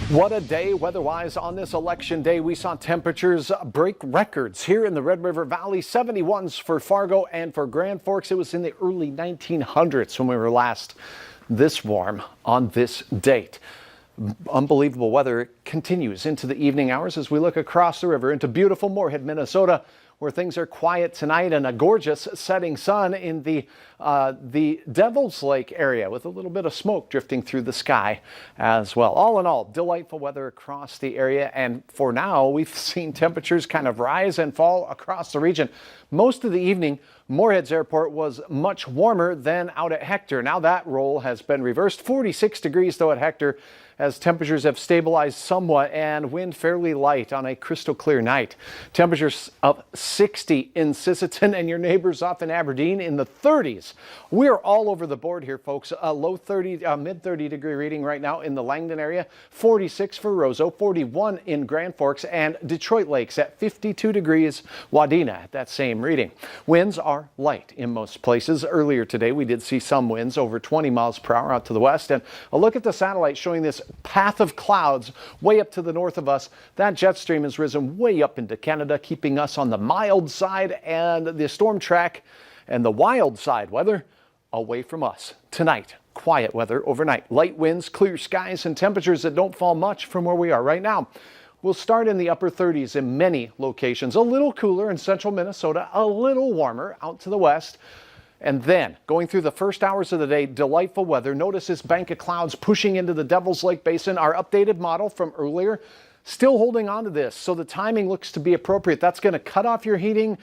What a day weather-wise on this election day. We saw temperatures break records here in the Red River Valley. 71s for Fargo and for Grand Forks. It was in the early 1900s when we were last this warm on this date. Unbelievable weather continues into the evening hours as we look across the river into beautiful Moorhead, Minnesota, where things are quiet tonight, and a gorgeous setting sun in the Devil's Lake area with a little bit of smoke drifting through the sky as well. All in all, delightful weather across the area, and for now we've seen temperatures kind of rise and fall across the region. Most of the evening, Moorhead's airport was much warmer than out at Hector. Now that role has been reversed. 46 degrees though at Hector, as temperatures have stabilized somewhat and wind fairly light on a crystal clear night. Temperatures of 60 in Sisseton and your neighbors off in Aberdeen in the 30s. We're all over the board here, folks. A low 30, mid 30 degree reading right now in the Langdon area. 46 for Roseau, 41 in Grand Forks, and Detroit Lakes at 52 degrees. Wadena at that same reading. Winds are light in most places. Earlier today, we did see some winds over 20 miles per hour out to the west. And a look at the satellite showing this path of clouds way up to the north of us. That jet stream has risen way up into Canada, keeping us on the mild side, and the storm track and the wild side weather away from us. Tonight, quiet weather overnight. Light winds, clear skies, and temperatures that don't fall much from where we are right now. We'll start in the upper 30s in many locations. A little cooler in central Minnesota, a little warmer out to the west. And then, going through the first hours of the day, delightful weather. Notice this bank of clouds pushing into the Devil's Lake Basin. Our updated model from earlier, still holding on to this, so the timing looks to be appropriate. That's going to cut off your heating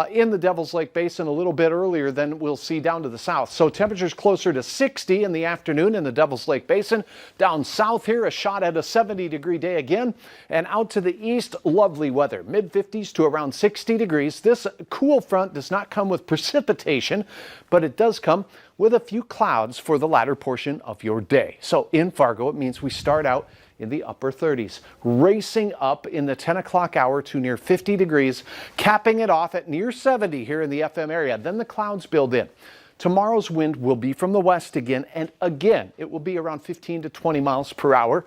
in the Devil's Lake Basin a little bit earlier than we'll see down to the south. So temperatures closer to 60 in the afternoon in the Devil's Lake Basin. Down south here, a shot at a 70-degree day again. And out to the east, lovely weather. Mid-50s to around 60 degrees. This cool front does not come with precipitation, but it does come with a few clouds for the latter portion of your day. So in Fargo, it means we start out in the upper 30s, racing up in the 10 o'clock hour to near 50 degrees, capping it off at near 70 here in the FM area. Then the clouds build in. Tomorrow's wind will be from the west again, and again, it will be around 15 to 20 miles per hour.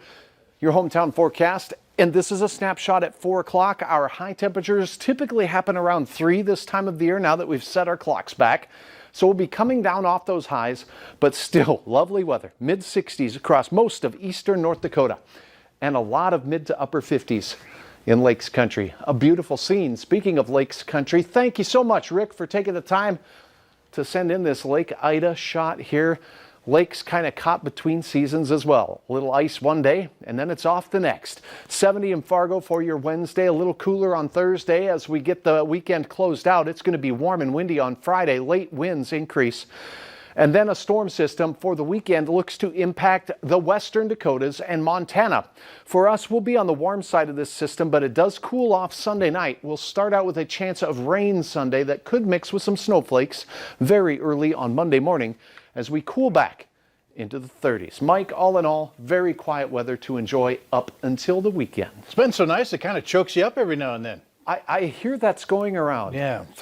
Your hometown forecast, and this is a snapshot at 4 o'clock. Our high temperatures typically happen around 3 this time of the year now that we've set our clocks back. So we'll be coming down off those highs, but still lovely weather. Mid 60s across most of eastern North Dakota, and a lot of mid to upper 50s in Lakes Country. A beautiful scene. Speaking of Lakes Country, thank you so much, Rick, for taking the time to send in this Lake Ida shot here. Lakes kind of caught between seasons as well. A little ice one day, and then it's off the next. 70 in Fargo for your Wednesday. A little cooler on Thursday as we get the weekend closed out. It's going to be warm and windy on Friday. Late winds increase. And then a storm system for the weekend looks to impact the western Dakotas and Montana. For us, we'll be on the warm side of this system, but it does cool off Sunday night. We'll start out with a chance of rain Sunday that could mix with some snowflakes very early on Monday morning as we cool back into the 30s. Mike, all in all, very quiet weather to enjoy up until the weekend. It's been so nice, it kind of chokes you up every now and then. I hear that's going around. Yeah, thanks.